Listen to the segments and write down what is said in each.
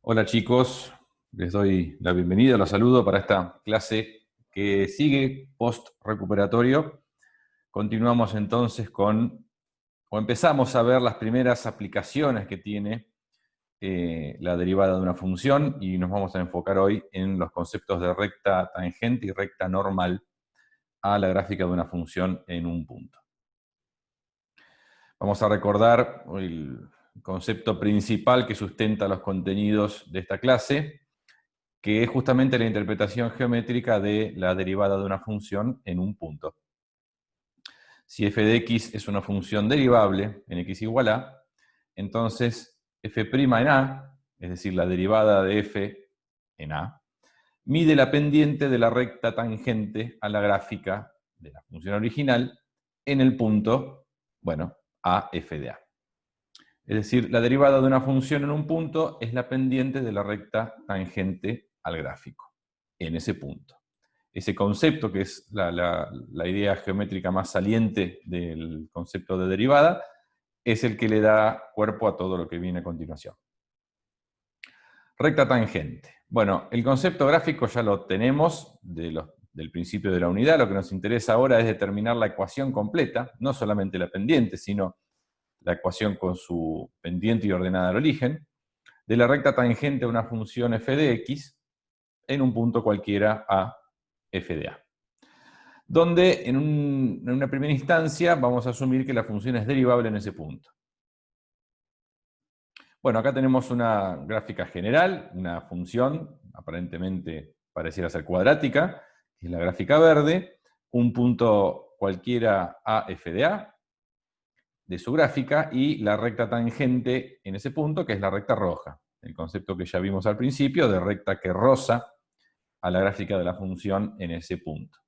Hola chicos, les doy la bienvenida, los saludo para esta clase que sigue post-recuperatorio. Continuamos entonces o empezamos a ver las primeras aplicaciones que tiene la derivada de una función y nos vamos a enfocar hoy en los conceptos de recta tangente y recta normal a la gráfica de una función en un punto. Vamos a recordar el concepto principal que sustenta los contenidos de esta clase, que es justamente la interpretación geométrica de la derivada de una función en un punto. Si f de x es una función derivable en x igual a, entonces f' en a, es decir, la derivada de f en a, mide la pendiente de la recta tangente a la gráfica de la función original en el punto, bueno, a f de a. Es decir, la derivada de una función en un punto es la pendiente de la recta tangente al gráfico, en ese punto. Ese concepto, que es la idea geométrica más saliente del concepto de derivada, es el que le da cuerpo a todo lo que viene a continuación. Recta tangente. Bueno, el concepto gráfico ya lo tenemos del principio de la unidad. Lo que nos interesa ahora es determinar la ecuación completa, no solamente la pendiente, sino la ecuación con su pendiente y ordenada al origen, de la recta tangente a una función f de x en un punto cualquiera a f de a. Donde en una primera instancia vamos a asumir que la función es derivable en ese punto. Bueno, acá tenemos una gráfica general, una función, aparentemente pareciera ser cuadrática, que es la gráfica verde, un punto cualquiera a f de a, de su gráfica, y la recta tangente en ese punto, que es la recta roja. El concepto que ya vimos al principio de recta que roza a la gráfica de la función en ese punto.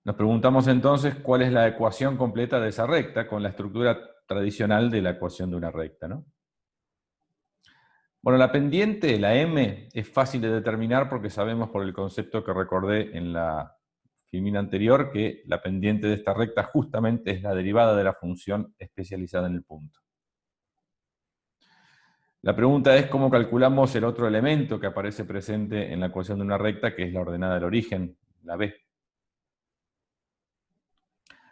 Nos preguntamos entonces cuál es la ecuación completa de esa recta con la estructura tradicional de la ecuación de una recta, ¿no? Bueno, la pendiente, la m, es fácil de determinar porque sabemos por el concepto que recordé en la filmina anterior que la pendiente de esta recta justamente es la derivada de la función especializada en el punto. La pregunta es cómo calculamos el otro elemento que aparece presente en la ecuación de una recta, que es la ordenada del origen, la b.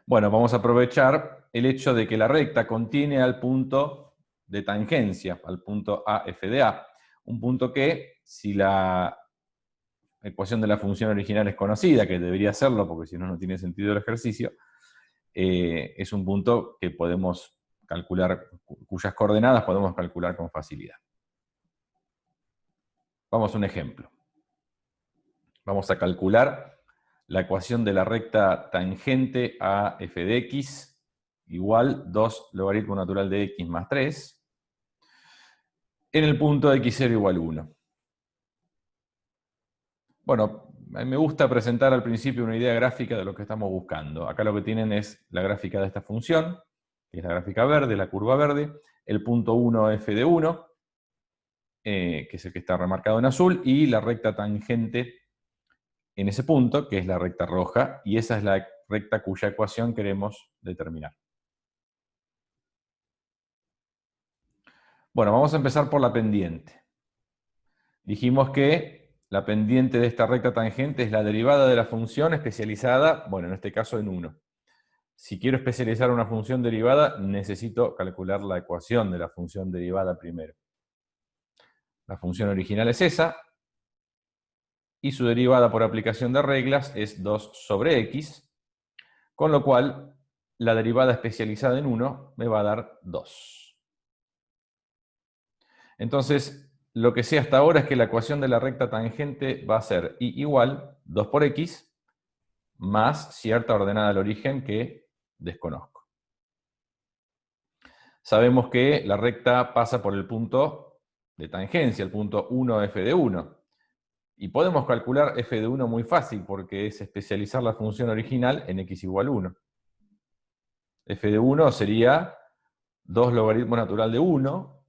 Bueno, vamos a aprovechar el hecho de que la recta contiene al punto de tangencia, al punto a f de a, un punto que, si la ecuación de la función original es conocida, que debería serlo porque si no, no tiene sentido el ejercicio, es un punto que podemos calcular, cuyas coordenadas podemos calcular con facilidad. Vamos a un ejemplo. Vamos a calcular la ecuación de la recta tangente a f de x igual 2 logaritmo natural de x más 3 en el punto de x0 igual 1. Bueno, a mí me gusta presentar al principio una idea gráfica de lo que estamos buscando. Acá lo que tienen es la gráfica de esta función, que es la gráfica verde, la curva verde, el punto 1 f de 1, que es el que está remarcado en azul, y la recta tangente en ese punto, que es la recta roja, y esa es la recta cuya ecuación queremos determinar. Bueno, vamos a empezar por la pendiente. Dijimos que la pendiente de esta recta tangente es la derivada de la función especializada, bueno, en este caso en 1. Si quiero especializar una función derivada, necesito calcular la ecuación de la función derivada primero. La función original es esa, y su derivada por aplicación de reglas es 2 sobre x, con lo cual la derivada especializada en 1 me va a dar 2. Entonces, lo que sé hasta ahora es que la ecuación de la recta tangente va a ser y igual 2 por x más cierta ordenada al origen que desconozco. Sabemos que la recta pasa por el punto de tangencia, el punto 1f de 1. Y podemos calcular f de 1 muy fácil, porque es especializar la función original en x igual 1. F de 1 sería 2 logaritmo natural de 1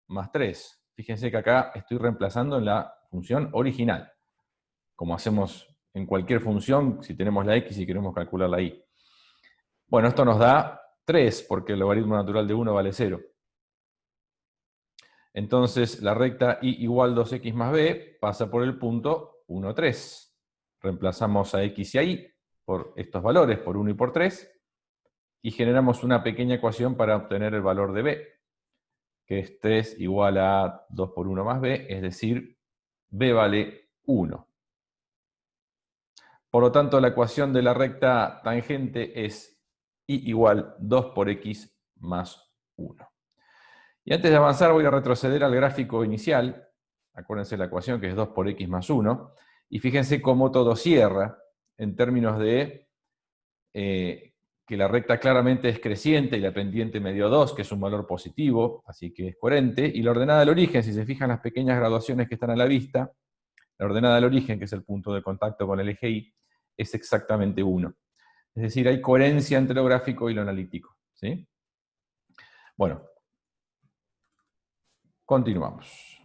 más 3. Fíjense que acá estoy reemplazando en la función original, como hacemos en cualquier función si tenemos la x y queremos calcular la y. Bueno, esto nos da 3, porque el logaritmo natural de 1 vale 0. Entonces la recta y igual 2x más b pasa por el punto 1, 3. Reemplazamos a x y a y por estos valores, por 1 y por 3, y generamos una pequeña ecuación para obtener el valor de b, que es 3 igual a 2 por 1 más b, es decir, b vale 1. Por lo tanto, la ecuación de la recta tangente es y igual 2 por x más 1. Y antes de avanzar voy a retroceder al gráfico inicial. Acuérdense la ecuación que es 2 por x más 1. Y fíjense cómo todo cierra en términos de que la recta claramente es creciente y la pendiente me dio 2, que es un valor positivo, así que es coherente. Y la ordenada del origen, si se fijan las pequeñas graduaciones que están a la vista, la ordenada del origen, que es el punto de contacto con el eje y, es exactamente 1. Es decir, hay coherencia entre lo gráfico y lo analítico, ¿sí? Bueno, continuamos.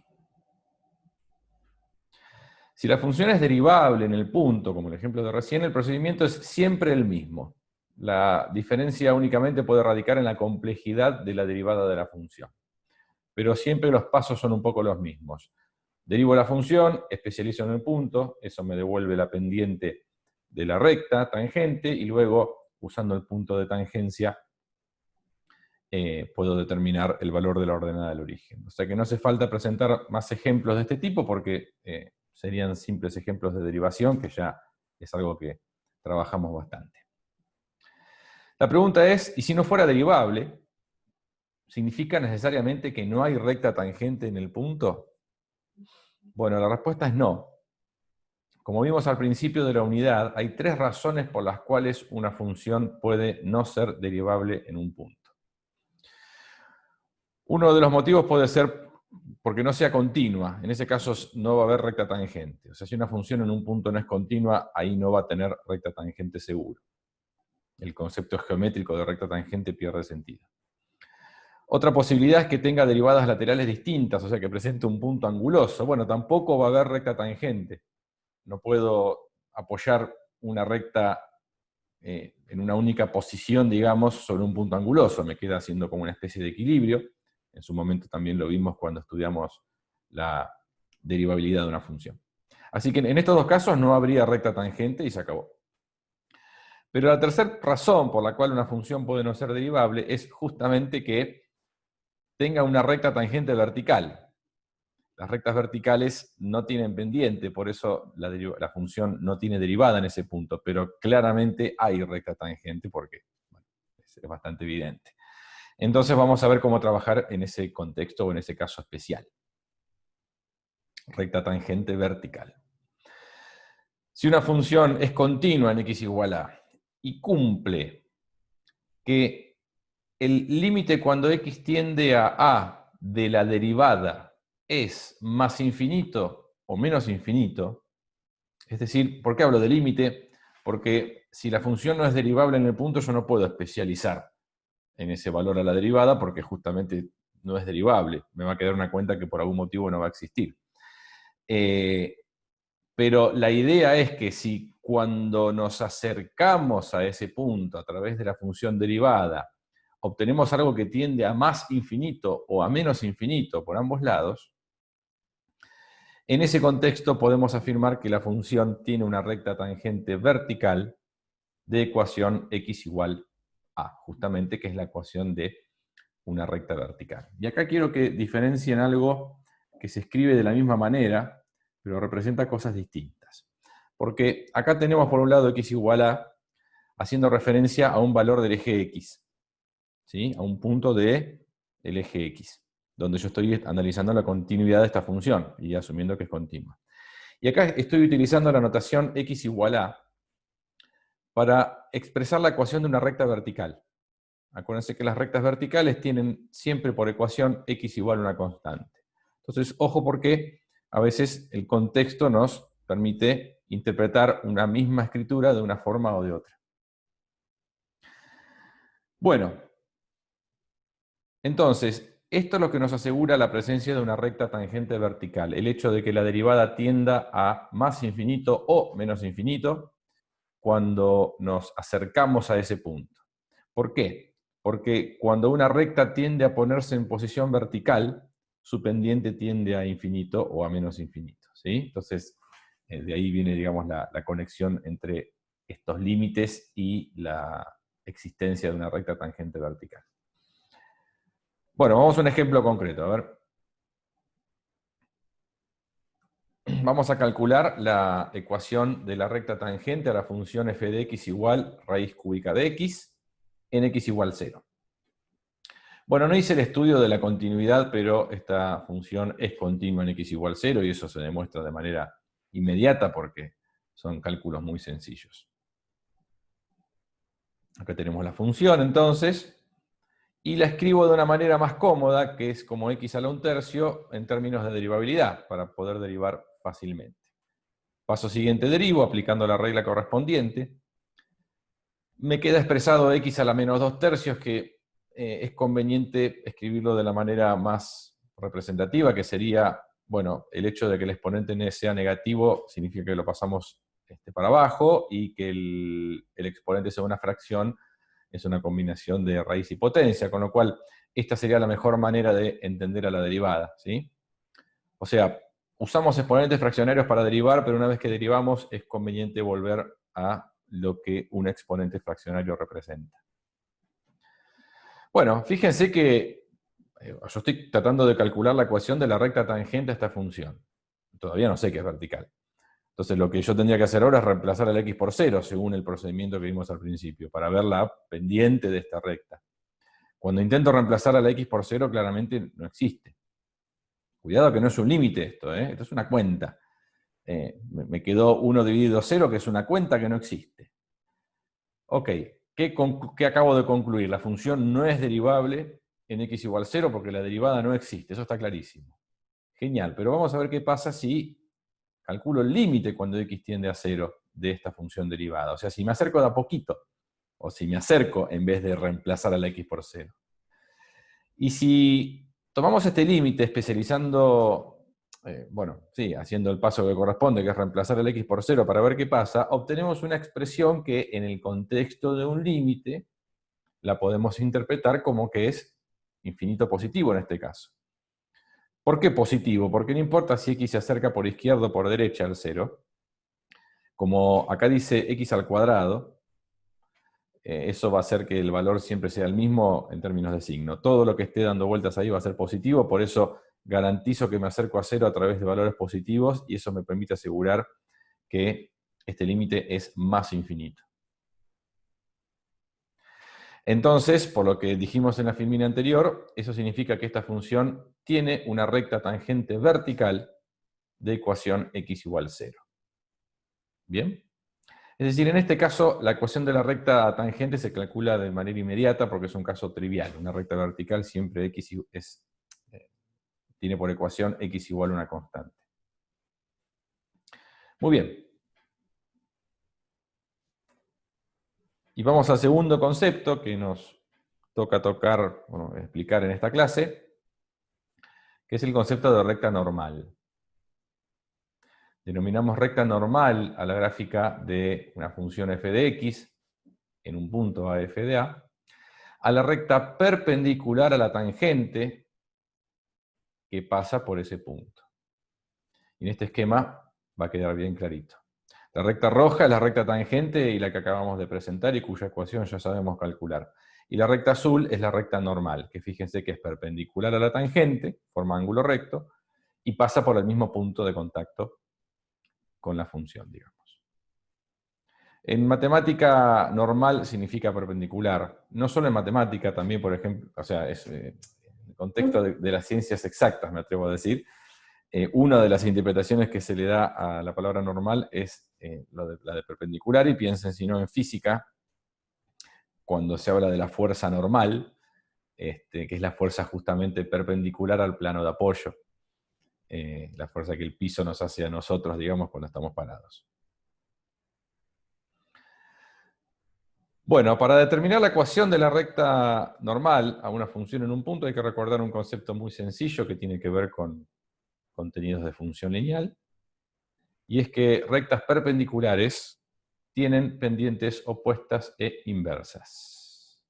Si la función es derivable en el punto, como el ejemplo de recién, el procedimiento es siempre el mismo. La diferencia únicamente puede radicar en la complejidad de la derivada de la función. Pero siempre los pasos son un poco los mismos. Derivo la función, especializo en el punto, eso me devuelve la pendiente de la recta tangente, y luego, usando el punto de tangencia, puedo determinar el valor de la ordenada del origen. O sea que no hace falta presentar más ejemplos de este tipo porque serían simples ejemplos de derivación, que ya es algo que trabajamos bastante. La pregunta es, ¿y si no fuera derivable, significa necesariamente que no hay recta tangente en el punto? Bueno, la respuesta es no. Como vimos al principio de la unidad, hay 3 razones por las cuales una función puede no ser derivable en un punto. Uno de los motivos puede ser porque no sea continua. En ese caso no va a haber recta tangente. O sea, si una función en un punto no es continua, ahí no va a tener recta tangente seguro. El concepto geométrico de recta tangente pierde sentido. Otra posibilidad es que tenga derivadas laterales distintas, o sea, que presente un punto anguloso. Bueno, tampoco va a haber recta tangente. No puedo apoyar una recta en una única posición, digamos, sobre un punto anguloso. Me queda haciendo como una especie de equilibrio. En su momento también lo vimos cuando estudiamos la derivabilidad de una función. Así que en estos dos casos no habría recta tangente y se acabó. Pero la tercera razón por la cual una función puede no ser derivable es justamente que tenga una recta tangente vertical. Las rectas verticales no tienen pendiente, por eso la función no tiene derivada en ese punto, pero claramente hay recta tangente porque bueno, es bastante evidente. Entonces vamos a ver cómo trabajar en ese contexto o en ese caso especial. Recta tangente vertical. Si una función es continua en x igual a y cumple que el límite cuando x tiende a de la derivada es más infinito o menos infinito, es decir, ¿por qué hablo de límite? Porque si la función no es derivable en el punto, yo no puedo especializar en ese valor a la derivada porque justamente no es derivable. Me va a quedar una cuenta que por algún motivo no va a existir. Pero la idea es que si cuando nos acercamos a ese punto a través de la función derivada, obtenemos algo que tiende a más infinito o a menos infinito por ambos lados, en ese contexto podemos afirmar que la función tiene una recta tangente vertical de ecuación x igual a, justamente que es la ecuación de una recta vertical. Y acá quiero que diferencien algo que se escribe de la misma manera, pero representa cosas distintas. Porque acá tenemos por un lado x igual a, haciendo referencia a un valor del eje x, ¿sí? A un punto del eje x, donde yo estoy analizando la continuidad de esta función y asumiendo que es continua. Y acá estoy utilizando la notación x igual a para expresar la ecuación de una recta vertical. Acuérdense que las rectas verticales tienen siempre por ecuación x igual a una constante. Entonces, ojo porque a veces el contexto nos permite interpretar una misma escritura de una forma o de otra. Bueno, entonces, esto es lo que nos asegura la presencia de una recta tangente vertical, el hecho de que la derivada tienda a más infinito o menos infinito cuando nos acercamos a ese punto. ¿Por qué? Porque cuando una recta tiende a ponerse en posición vertical, su pendiente tiende a infinito o a menos infinito, ¿sí? Entonces, de ahí viene, digamos, la conexión entre estos límites y la existencia de una recta tangente vertical. Bueno, vamos a un ejemplo concreto, a ver. Vamos a calcular la ecuación de la recta tangente a la función f de x igual raíz cúbica de x en x igual 0. Bueno, no hice el estudio de la continuidad, pero esta función es continua en x igual 0 y eso se demuestra de manera inmediata porque son cálculos muy sencillos. Acá tenemos la función entonces, y la escribo de una manera más cómoda, que es como x a la 1/3 en términos de derivabilidad, para poder derivar fácilmente. Paso siguiente, derivo aplicando la regla correspondiente. Me queda expresado x a la menos 2/3, que es conveniente escribirlo de la manera más representativa, que sería, bueno, el hecho de que el exponente sea negativo significa que lo pasamos para abajo, y que el exponente sea una fracción es una combinación de raíz y potencia, con lo cual esta sería la mejor manera de entender a la derivada, ¿sí? O sea, usamos exponentes fraccionarios para derivar, pero una vez que derivamos es conveniente volver a lo que un exponente fraccionario representa. Bueno, fíjense que yo estoy tratando de calcular la ecuación de la recta tangente a esta función. Todavía no sé qué es vertical. Entonces lo que yo tendría que hacer ahora es reemplazar el x por 0, según el procedimiento que vimos al principio, para ver la pendiente de esta recta. Cuando intento reemplazar a la x por 0, claramente no existe. Cuidado que no es un límite esto, esto es una cuenta. Me quedó 1 dividido 0, que es una cuenta que no existe. Ok, ¿qué acabo de concluir? La función no es derivable en x igual 0 porque la derivada no existe, eso está clarísimo. Genial, pero vamos a ver qué pasa si calculo el límite cuando x tiende a 0 de esta función derivada. O sea, si me acerco de a poquito, o si me acerco en vez de reemplazar a la x por 0. Y si tomamos este límite especializando, bueno, sí, haciendo el paso que corresponde, que es reemplazar el x por 0 para ver qué pasa, obtenemos una expresión que en el contexto de un límite la podemos interpretar como que es infinito positivo en este caso. ¿Por qué positivo? Porque no importa si x se acerca por izquierda o por derecha al 0, como acá dice x al cuadrado, eso va a hacer que el valor siempre sea el mismo en términos de signo. Todo lo que esté dando vueltas ahí va a ser positivo, por eso garantizo que me acerco a 0 a través de valores positivos, y eso me permite asegurar que este límite es más infinito. Entonces, por lo que dijimos en la filmina anterior, eso significa que esta función tiene una recta tangente vertical de ecuación x igual 0. ¿Bien? Es decir, en este caso, la ecuación de la recta tangente se calcula de manera inmediata porque es un caso trivial. Una recta vertical siempre tiene por ecuación x igual a una constante. Muy bien. Y vamos al segundo concepto que nos toca explicar en esta clase, que es el concepto de recta normal. Denominamos recta normal a la gráfica de una función f de x en un punto a f de a la recta perpendicular a la tangente que pasa por ese punto. Y en este esquema va a quedar bien clarito. La recta roja es la recta tangente y la que acabamos de presentar y cuya ecuación ya sabemos calcular. Y la recta azul es la recta normal, que fíjense que es perpendicular a la tangente, forma ángulo recto, y pasa por el mismo punto de contacto con la función, digamos. En matemática, normal significa perpendicular. No solo en matemática, también, por ejemplo, o sea, es en el contexto de las ciencias exactas, me atrevo a decir. Una de las interpretaciones que se le da a la palabra normal es la de perpendicular, y piensen, si no, en física, cuando se habla de la fuerza normal, que es la fuerza justamente perpendicular al plano de apoyo, la fuerza que el piso nos hace a nosotros, digamos, cuando estamos parados. Bueno, para determinar la ecuación de la recta normal a una función en un punto hay que recordar un concepto muy sencillo que tiene que ver con contenidos de función lineal, y es que rectas perpendiculares tienen pendientes opuestas e inversas.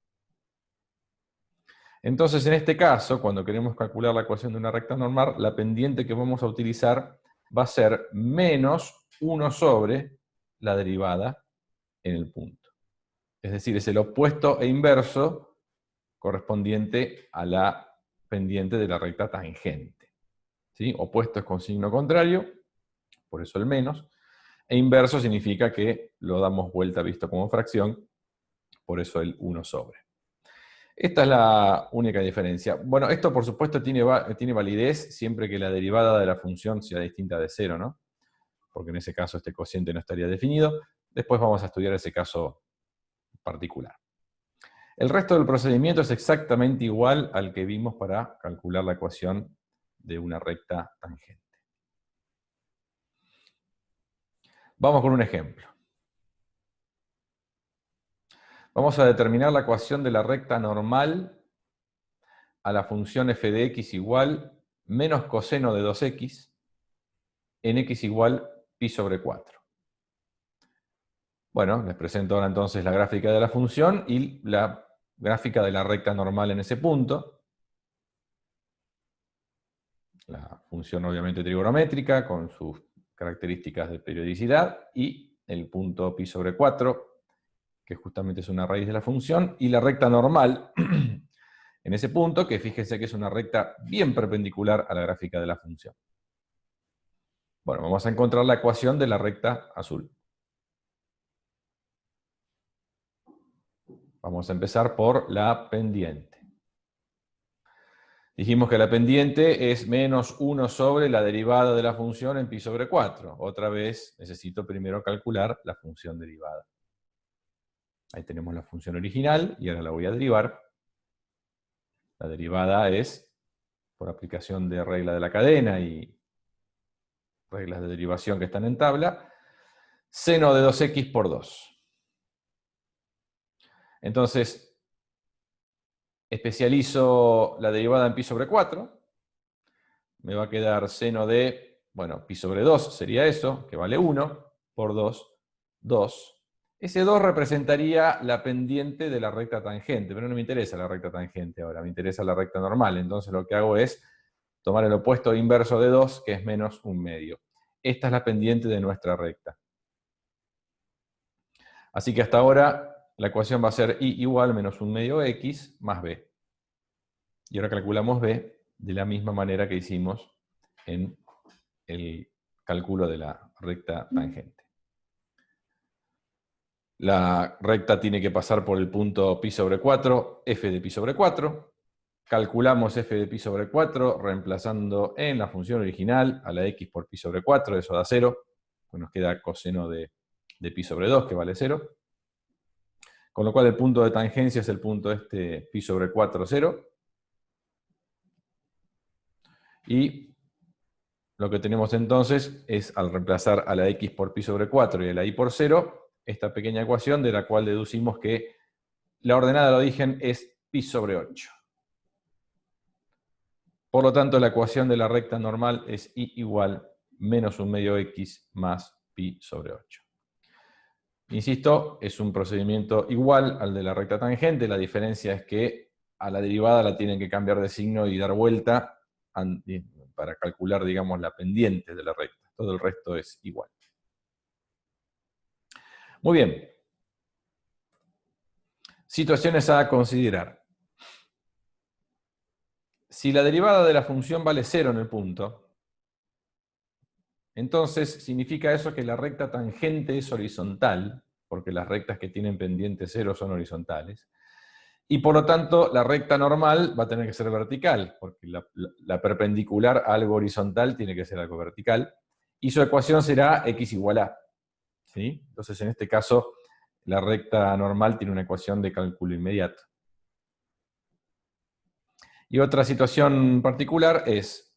Entonces, en este caso, cuando queremos calcular la ecuación de una recta normal, la pendiente que vamos a utilizar va a ser menos 1 sobre la derivada en el punto. Es decir, es el opuesto e inverso correspondiente a la pendiente de la recta tangente. ¿Sí? Opuesto es con signo contrario, por eso el menos, e inverso significa que lo damos vuelta visto como fracción, por eso el 1 sobre. Esta es la única diferencia. Bueno, esto por supuesto tiene validez siempre que la derivada de la función sea distinta de 0, ¿no? Porque en ese caso este cociente no estaría definido. Después vamos a estudiar ese caso particular. El resto del procedimiento es exactamente igual al que vimos para calcular la ecuación de una recta tangente. Vamos con un ejemplo. Vamos a determinar la ecuación de la recta normal a la función f de x igual menos coseno de 2x en x igual pi sobre 4. Bueno, les presento ahora entonces la gráfica de la función y la gráfica de la recta normal en ese punto. La función obviamente trigonométrica con sus características de periodicidad y el punto pi sobre 4, que justamente es una raíz de la función, y la recta normal en ese punto, que fíjense que es una recta bien perpendicular a la gráfica de la función. Bueno, vamos a encontrar la ecuación de la recta azul. Vamos a empezar por la pendiente. Dijimos que la pendiente es menos 1 sobre la derivada de la función en pi sobre 4. Otra vez necesito primero calcular la función derivada. Ahí tenemos la función original y ahora la voy a derivar. La derivada es, por aplicación de regla de la cadena y reglas de derivación que están en tabla, seno de 2x por 2. Entonces, especializo la derivada en pi sobre 4. Me va a quedar seno de, bueno, pi sobre 2 sería eso, que vale 1, por 2, 2. Ese 2 representaría la pendiente de la recta tangente, pero no me interesa la recta tangente ahora, me interesa la recta normal. Entonces lo que hago es tomar el opuesto inverso de 2, que es menos 1/2. Esta es la pendiente de nuestra recta. Así que hasta ahora la ecuación va a ser y igual menos 1/2 x más b. Y ahora calculamos b de la misma manera que hicimos en el cálculo de la recta tangente. La recta tiene que pasar por el punto pi sobre 4, f de pi sobre 4. Calculamos f de pi sobre 4 reemplazando en la función original a la x por pi sobre 4, eso da 0. Pues nos queda coseno de pi sobre 2, que vale 0. Con lo cual el punto de tangencia es el punto este pi sobre 4, 0. Y lo que tenemos entonces es, al reemplazar a la x por pi sobre 4 y a la y por 0, esta pequeña ecuación de la cual deducimos que la ordenada de origen es pi sobre 8. Por lo tanto, la ecuación de la recta normal es y igual menos 1/2 x más pi sobre 8. Insisto, es un procedimiento igual al de la recta tangente, la diferencia es que a la derivada la tienen que cambiar de signo y dar vuelta para calcular, digamos, la pendiente de la recta. Todo el resto es igual. Muy bien. Situaciones a considerar. Si la derivada de la función vale 0 en el punto, entonces significa eso que la recta tangente es horizontal, porque las rectas que tienen pendiente 0 son horizontales, y por lo tanto la recta normal va a tener que ser vertical, porque la perpendicular a algo horizontal tiene que ser algo vertical, y su ecuación será x igual a. ¿Sí? Entonces en este caso la recta normal tiene una ecuación de cálculo inmediato. Y otra situación particular es,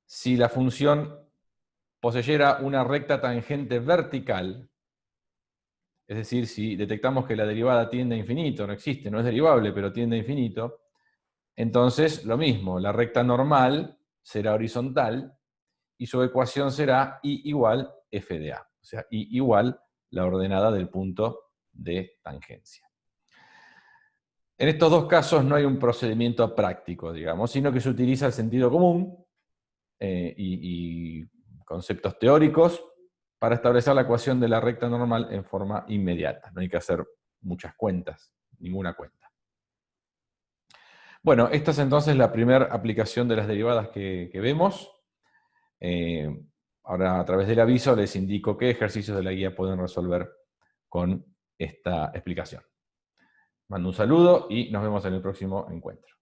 si la función poseyera una recta tangente vertical, es decir, si detectamos que la derivada tiende a infinito, no existe, no es derivable, pero tiende a infinito, entonces lo mismo, la recta normal será horizontal y su ecuación será y igual f de a, o sea, y igual la ordenada del punto de tangencia. En estos dos casos no hay un procedimiento práctico, digamos, sino que se utiliza el sentido común y conceptos teóricos para establecer la ecuación de la recta normal en forma inmediata. No hay que hacer muchas cuentas, ninguna cuenta. Bueno, esta es entonces la primera aplicación de las derivadas que vemos. Ahora, a través del aviso, les indico qué ejercicios de la guía pueden resolver con esta explicación. Mando un saludo y nos vemos en el próximo encuentro.